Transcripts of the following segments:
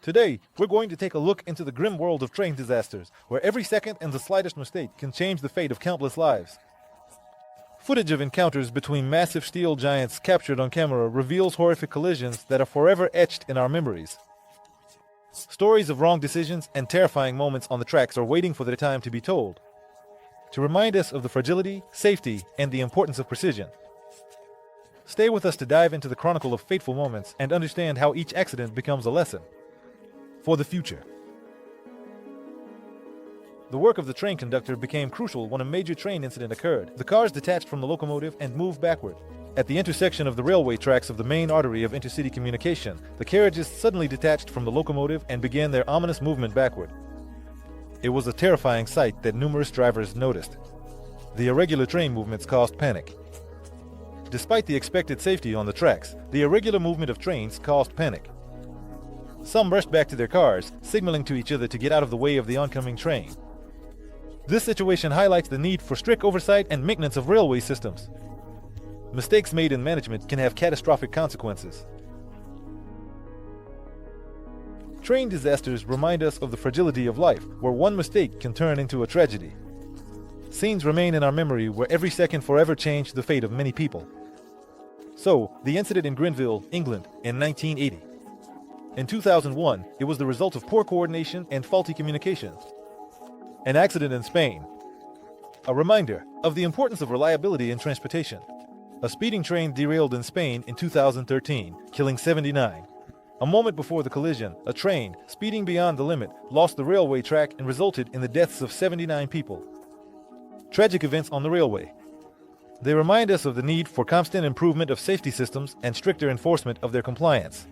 Today, we're going to take a look into the grim world of train disasters, where every second and the slightest mistake can change the fate of countless lives. Footage of encounters between massive steel giants captured on camera reveals horrific collisions that are forever etched in our memories. Stories of wrong decisions and terrifying moments on the tracks are waiting for their time to be told, to remind us of the fragility, safety, and the importance of precision. Stay with us to dive into the chronicle of fateful moments and understand how each accident becomes a lesson for the future. The work of the train conductor became crucial when a major train incident occurred. The cars detached from the locomotive and moved backward. At the intersection of the railway tracks of the main artery of intercity communication, the carriages suddenly detached from the locomotive and began their ominous movement backward. It was a terrifying sight that numerous drivers noticed. The irregular train movements caused panic. Despite the expected safety on the tracks, the irregular movement of trains caused panic. Some rushed back to their cars, signaling to each other to get out of the way of the oncoming train. This situation highlights the need for strict oversight and maintenance of railway systems. Mistakes made in management can have catastrophic consequences. Train disasters remind us of the fragility of life, where one mistake can turn into a tragedy. Scenes remain in our memory where every second forever changed the fate of many people. So, the incident in Grenville, England, in 1980. In 2001, it was the result of poor coordination and faulty communication. An accident in Spain. A reminder of the importance of reliability in transportation. A speeding train derailed in Spain in 2013, killing 79. A moment before the collision, a train, speeding beyond the limit, lost the railway track and resulted in the deaths of 79 people. Tragic events on the railway. They remind us of the need for constant improvement of safety systems and stricter enforcement of their compliance.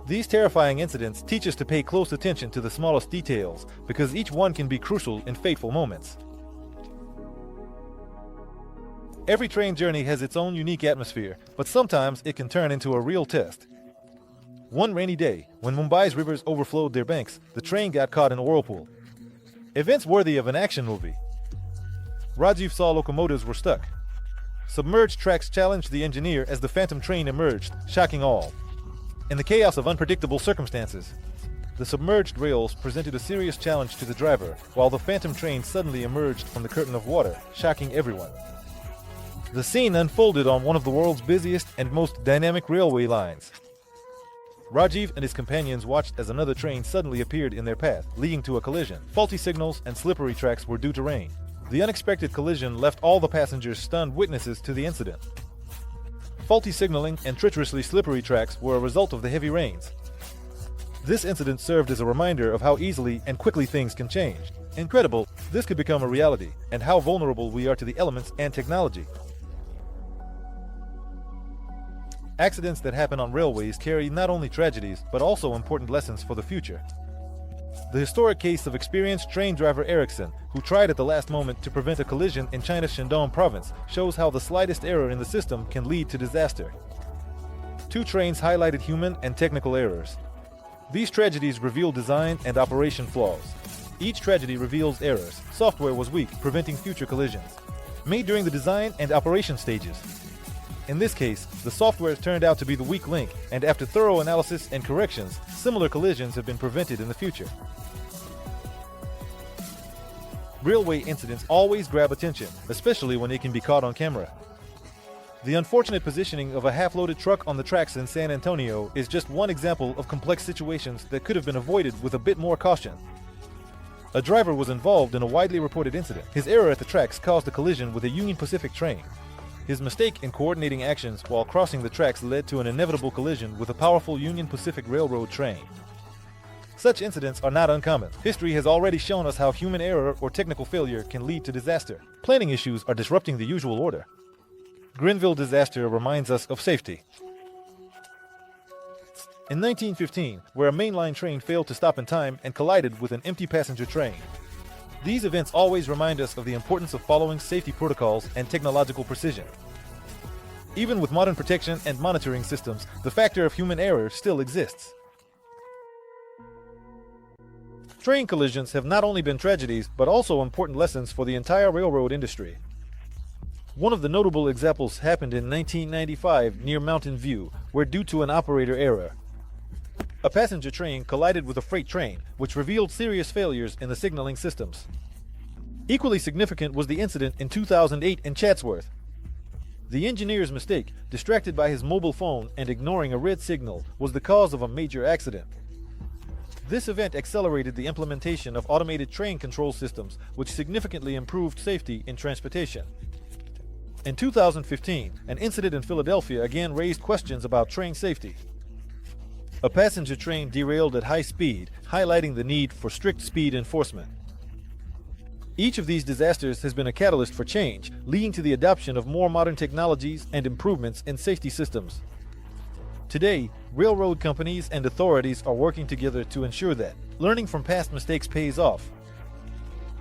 These terrifying incidents teach us to pay close attention to the smallest details, because each one can be crucial in fateful moments. Every train journey has its own unique atmosphere, but sometimes it can turn into a real test. One rainy day, when Mumbai's rivers overflowed their banks, the train got caught in a whirlpool. Events worthy of an action movie. Rajiv saw locomotives were stuck. Submerged tracks challenged the engineer as the phantom train emerged, shocking all. In the chaos of unpredictable circumstances, the submerged rails presented a serious challenge to the driver, while the phantom train suddenly emerged from the curtain of water, shocking everyone. The scene unfolded on one of the world's busiest and most dynamic railway lines. Rajiv and his companions watched as another train suddenly appeared in their path, leading to a collision. Faulty signals and slippery tracks were due to rain. The unexpected collision left all the passengers stunned witnesses to the incident. Faulty signaling and treacherously slippery tracks were a result of the heavy rains. This incident served as a reminder of how easily and quickly things can change. Incredible, this could become a reality, and how vulnerable we are to the elements and technology. Accidents that happen on railways carry not only tragedies, but also important lessons for the future. The historic case of experienced train driver Erickson, who tried at the last moment to prevent a collision in China's Shandong province, shows how the slightest error in the system can lead to disaster. Two trains highlighted human and technical errors. These tragedies reveal design and operation flaws. Each tragedy reveals errors. Software was weak, preventing future collisions, made during the design and operation stages. In this case, the software turned out to be the weak link, and after thorough analysis and corrections, similar collisions have been prevented in the future. Railway incidents always grab attention, especially when they can be caught on camera. The unfortunate positioning of a half-loaded truck on the tracks in San Antonio is just one example of complex situations that could have been avoided with a bit more caution. A driver was involved in a widely reported incident. His error at the tracks caused a collision with a Union Pacific train. His mistake in coordinating actions while crossing the tracks led to an inevitable collision with a powerful Union Pacific Railroad train. Such incidents are not uncommon. History has already shown us how human error or technical failure can lead to disaster. Planning issues are disrupting the usual order. Grenville disaster reminds us of safety. In 1915, where a mainline train failed to stop in time and collided with an empty passenger train. These events always remind us of the importance of following safety protocols and technological precision. Even with modern protection and monitoring systems, the factor of human error still exists. Train collisions have not only been tragedies, but also important lessons for the entire railroad industry. One of the notable examples happened in 1995 near Mountain View, where due to an operator error, A passenger train collided with a freight train, which revealed serious failures in the signaling systems. Equally significant was the incident in 2008 in Chatsworth. The engineer's mistake, distracted by his mobile phone and ignoring a red signal, was the cause of a major accident. This event accelerated the implementation of automated train control systems, which significantly improved safety in transportation. In 2015, an incident in Philadelphia again raised questions about train safety. A passenger train derailed at high speed, highlighting the need for strict speed enforcement. Each of these disasters has been a catalyst for change, leading to the adoption of more modern technologies and improvements in safety systems. Today, railroad companies and authorities are working together to ensure that learning from past mistakes pays off.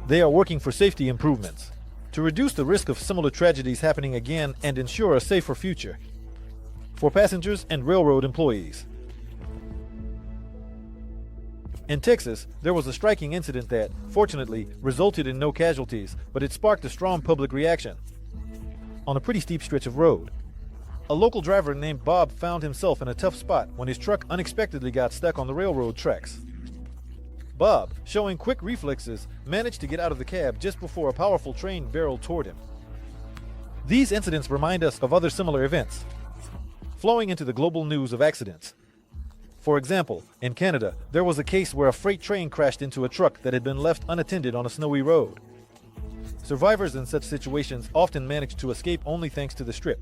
They are working for safety improvements to reduce the risk of similar tragedies happening again and ensure a safer future for passengers and railroad employees. In Texas, there was a striking incident that, fortunately, resulted in no casualties, but it sparked a strong public reaction. On a pretty steep stretch of road, a local driver named Bob found himself in a tough spot when his truck unexpectedly got stuck on the railroad tracks. Bob, showing quick reflexes, managed to get out of the cab just before a powerful train barreled toward him. These incidents remind us of other similar events, flowing into the global news of accidents. For example, in Canada, there was a case where a freight train crashed into a truck that had been left unattended on a snowy road. Survivors in such situations often manage to escape only thanks to the strip.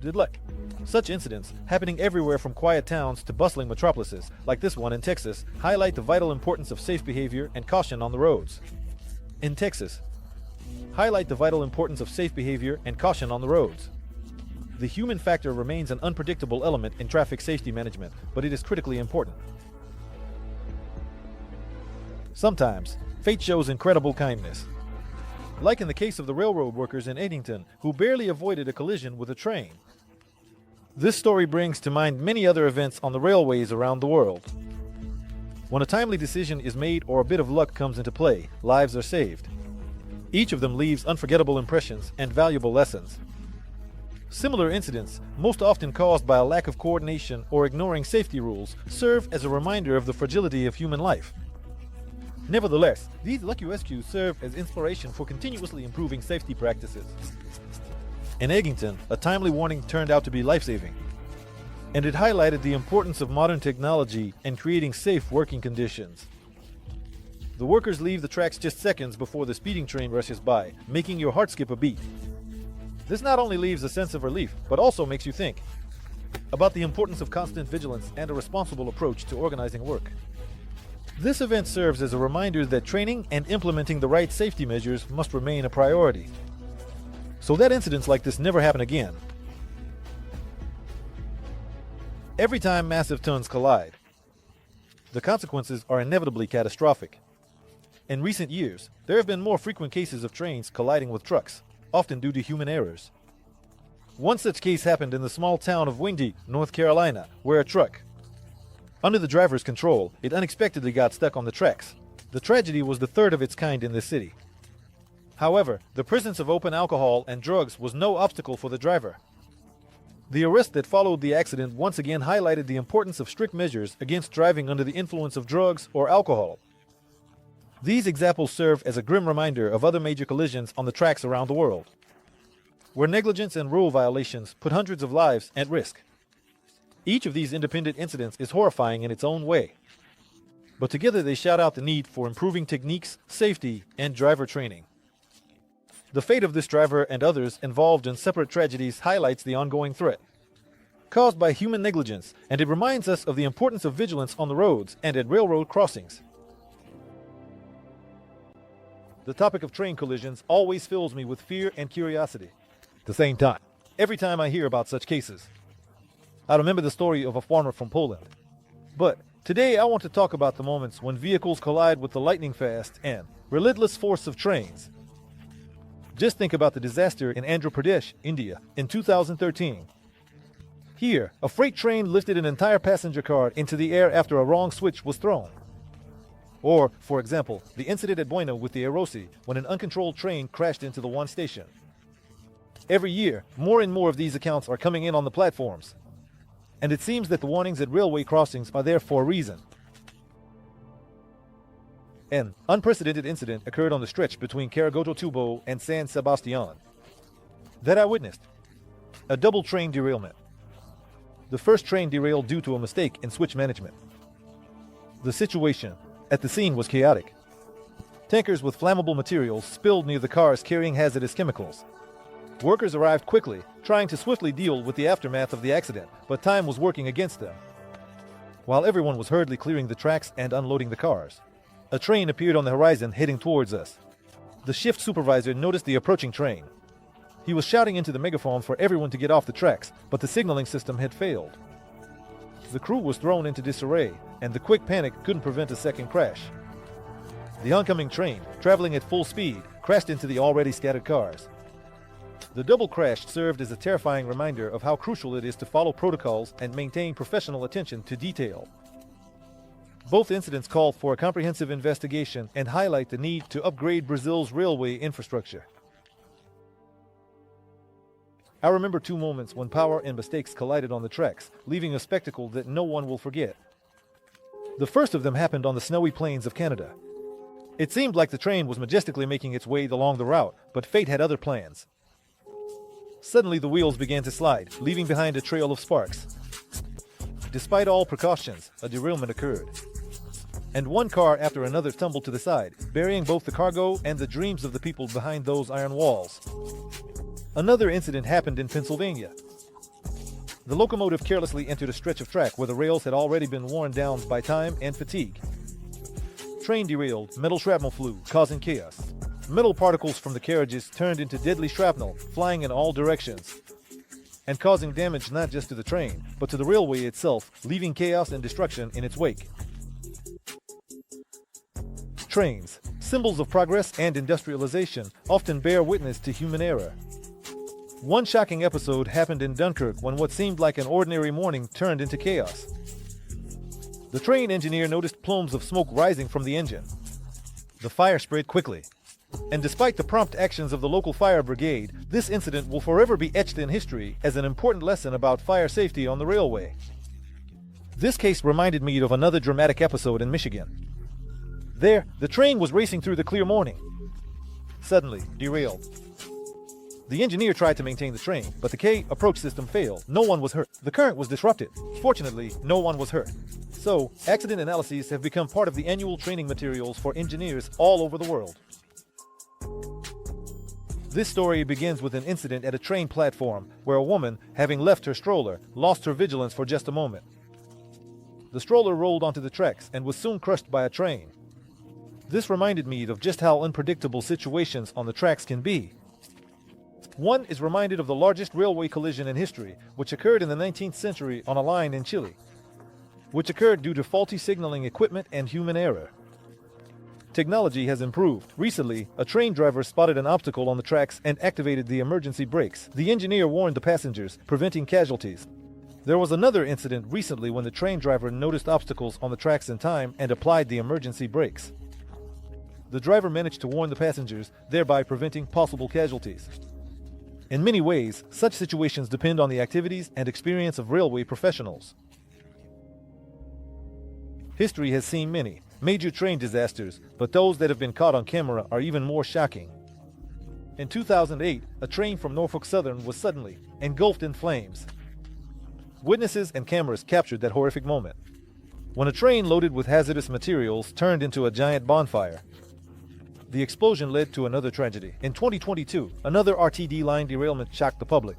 Good luck. Such incidents, happening everywhere from quiet towns to bustling metropolises, like this one in Texas, highlight the vital importance of safe behavior and caution on the roads. In Texas, highlight the vital importance of safe behavior and caution on the roads. The human factor remains an unpredictable element in traffic safety management, but it is critically important. Sometimes, fate shows incredible kindness. Like in the case of the railroad workers in Eddington, who barely avoided a collision with a train. This story brings to mind many other events on the railways around the world. When a timely decision is made or a bit of luck comes into play, lives are saved. Each of them leaves unforgettable impressions and valuable lessons. Similar incidents, most often caused by a lack of coordination or ignoring safety rules, serve as a reminder of the fragility of human life. Nevertheless, these lucky rescues serve as inspiration for continuously improving safety practices. In Eggington, a timely warning turned out to be life-saving, and it highlighted the importance of modern technology in creating safe working conditions. The workers leave the tracks just seconds before the speeding train rushes by, making your heart skip a beat. This not only leaves a sense of relief, but also makes you think about the importance of constant vigilance and a responsible approach to organizing work. This event serves as a reminder that training and implementing the right safety measures must remain a priority, so that incidents like this never happen again. Every time massive tons collide, the consequences are inevitably catastrophic. In recent years, there have been more frequent cases of trains colliding with trucks, often due to human errors. One such case happened in the small town of Windy, North Carolina, where a truck, under the driver's control, it unexpectedly got stuck on the tracks. The tragedy was the third of its kind in this city. However, the presence of open alcohol and drugs was no obstacle for the driver. The arrest that followed the accident once again highlighted the importance of strict measures against driving under the influence of drugs or alcohol. These examples serve as a grim reminder of other major collisions on the tracks around the world, where negligence and rule violations put hundreds of lives at risk. Each of these independent incidents is horrifying in its own way, but together they shout out the need for improving techniques, safety, and driver training. The fate of this driver and others involved in separate tragedies highlights the ongoing threat caused by human negligence, and it reminds us of the importance of vigilance on the roads and at railroad crossings. The topic of train collisions always fills me with fear and curiosity. At the same time, every time I hear about such cases, I remember the story of a farmer from Poland. But today I want to talk about the moments when vehicles collide with the lightning-fast and relentless force of trains. Just think about the disaster in Andhra Pradesh, India, in 2013. Here, a freight train lifted an entire passenger car into the air after a wrong switch was thrown. Or, for example, the incident at Bueno with the Erosi when an uncontrolled train crashed into the one station. Every year, more and more of these accounts are coming in on the platforms. and it seems that the warnings at railway crossings are there for a reason. An unprecedented incident occurred on the stretch between Caragoto-Tubo and San Sebastian that I witnessed. A double train derailment. The first train derailed due to a mistake in switch management. The situation at the scene was chaotic. Tankers with flammable materials spilled near the cars carrying hazardous chemicals. Workers arrived quickly, trying to swiftly deal with the aftermath of the accident, but time was working against them. While everyone was hurriedly clearing the tracks and unloading the cars, a train appeared on the horizon heading towards us. The shift supervisor noticed the approaching train. He was shouting into the megaphone for everyone to get off the tracks, but the signaling system had failed. The crew was thrown into disarray, and the quick panic couldn't prevent a second crash. The oncoming train, traveling at full speed, crashed into the already scattered cars. The double crash served as a terrifying reminder of how crucial it is to follow protocols and maintain professional attention to detail. Both incidents call for a comprehensive investigation and highlight the need to upgrade Brazil's railway infrastructure. I remember two moments when power and mistakes collided on the tracks, leaving a spectacle that no one will forget. The first of them happened on the snowy plains of Canada. It seemed like the train was majestically making its way along the route, but fate had other plans. Suddenly the wheels began to slide, leaving behind a trail of sparks. Despite all precautions, a derailment occurred, and one car after another tumbled to the side, burying both the cargo and the dreams of the people behind those iron walls. Another incident happened in Pennsylvania. The locomotive carelessly entered a stretch of track where the rails had already been worn down by time and fatigue. Train derailed, metal shrapnel flew, causing chaos. Metal particles from the carriages turned into deadly shrapnel, flying in all directions, and causing damage not just to the train, but to the railway itself, leaving chaos and destruction in its wake. Trains, symbols of progress and industrialization, often bear witness to human error. One shocking episode happened in Dunkirk when what seemed like an ordinary morning turned into chaos. The train engineer noticed plumes of smoke rising from the engine. The fire spread quickly, and despite the prompt actions of the local fire brigade, this incident will forever be etched in history as an important lesson about fire safety on the railway. This case reminded me of another dramatic episode in Michigan. There, the train was racing through the clear morning. Suddenly, derailed. The engineer tried to maintain the train, but the K approach system failed. No one was hurt. The current was disrupted. Fortunately, no one was hurt. So, accident analyses have become part of the annual training materials for engineers all over the world. This story begins with an incident at a train platform where a woman, having left her stroller, lost her vigilance for just a moment. The stroller rolled onto the tracks and was soon crushed by a train. This reminded me of just how unpredictable situations on the tracks can be. One is reminded of the largest railway collision in history, which occurred in the 19th century on a line in Chile, which occurred due to faulty signaling equipment and human error. Technology has improved. Recently, a train driver spotted an obstacle on the tracks and activated the emergency brakes. The engineer warned the passengers, preventing casualties. There was another incident recently when the train driver noticed obstacles on the tracks in time and applied the emergency brakes. The driver managed to warn the passengers, thereby preventing possible casualties. In many ways, such situations depend on the activities and experience of railway professionals. History has seen many major train disasters, but those that have been caught on camera are even more shocking. In 2008, a train from Norfolk Southern was suddenly engulfed in flames. Witnesses and cameras captured that horrific moment, when a train loaded with hazardous materials turned into a giant bonfire. The explosion led to another tragedy. In 2022, another RTD line derailment shocked the public.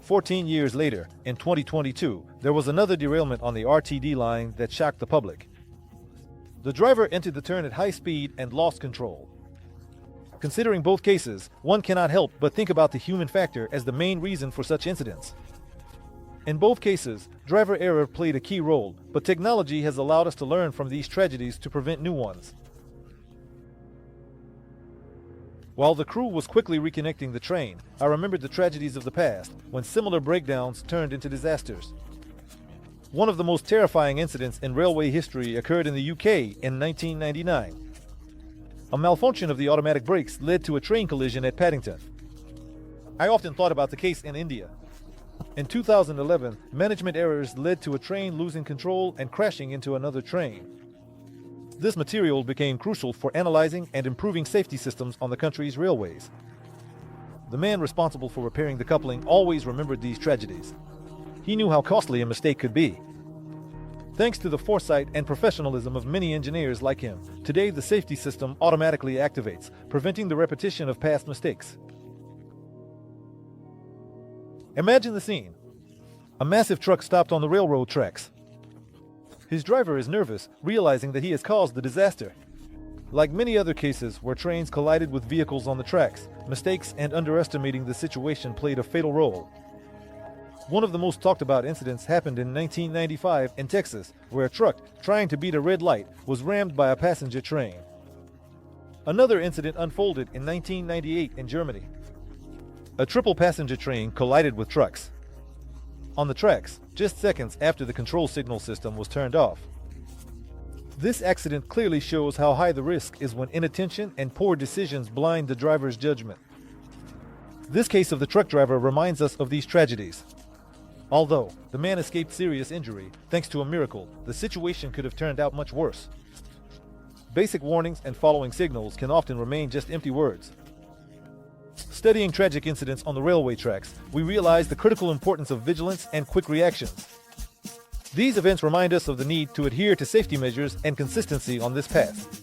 14 years later, in 2022, there was another derailment on the RTD line that shocked the public. The driver entered the turn at high speed and lost control. Considering both cases, one cannot help but think about the human factor as the main reason for such incidents. In both cases, driver error played a key role, but technology has allowed us to learn from these tragedies to prevent new ones. While the crew was quickly reconnecting the train, I remembered the tragedies of the past, when similar breakdowns turned into disasters. One of the most terrifying incidents in railway history occurred in the UK in 1999. A malfunction of the automatic brakes led to a train collision at Paddington. I often thought about the case in India. In 2011, management errors led to a train losing control and crashing into another train. This material became crucial for analyzing and improving safety systems on the country's railways. The man responsible for repairing the coupling always remembered these tragedies. He knew how costly a mistake could be. Thanks to the foresight and professionalism of many engineers like him, today the safety system automatically activates, preventing the repetition of past mistakes. Imagine the scene. A massive truck stopped on the railroad tracks. His driver is nervous, realizing that he has caused the disaster. Like many other cases where trains collided with vehicles on the tracks, mistakes and underestimating the situation played a fatal role. One of the most talked about incidents happened in 1995 in Texas, where a truck, trying to beat a red light, was rammed by a passenger train. Another incident unfolded in 1998 in Germany. A triple passenger train collided with trucks on the tracks just seconds after the control signal system was turned off. This accident clearly shows how high the risk is when inattention and poor decisions blind the driver's judgment. This case of the truck driver reminds us of these tragedies. Although the man escaped serious injury, thanks to a miracle, the situation could have turned out much worse. Basic warnings and following signals can often remain just empty words. Studying tragic incidents on the railway tracks, we realize the critical importance of vigilance and quick reactions. These events remind us of the need to adhere to safety measures and consistency on this path.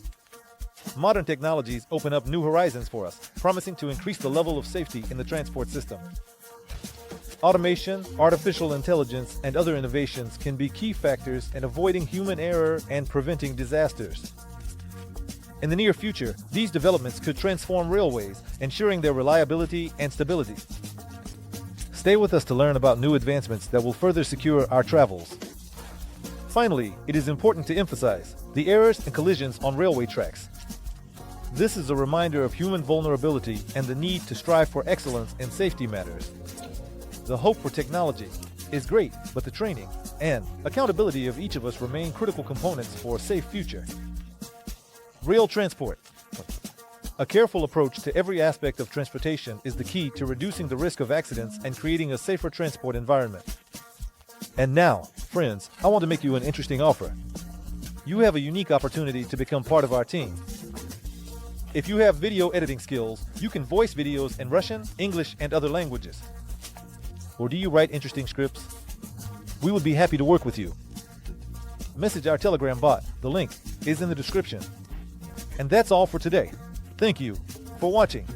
Modern technologies open up new horizons for us, promising to increase the level of safety in the transport system. Automation, artificial intelligence, and other innovations can be key factors in avoiding human error and preventing disasters. In the near future, these developments could transform railways, ensuring their reliability and stability. Stay with us to learn about new advancements that will further secure our travels. Finally, it is important to emphasize the errors and collisions on railway tracks. This is a reminder of human vulnerability and the need to strive for excellence in safety matters. The hope for technology is great, but the training and accountability of each of us remain critical components for a safe future. Rail transport. A careful approach to every aspect of transportation is the key to reducing the risk of accidents and creating a safer transport environment. And now, friends, I want to make you an interesting offer. You have a unique opportunity to become part of our team. If you have video editing skills, you can voice videos in Russian, English, and other languages. Or do you write interesting scripts? We would be happy to work with you. Message our Telegram bot. The link is in the description. And that's all for today. Thank you for watching.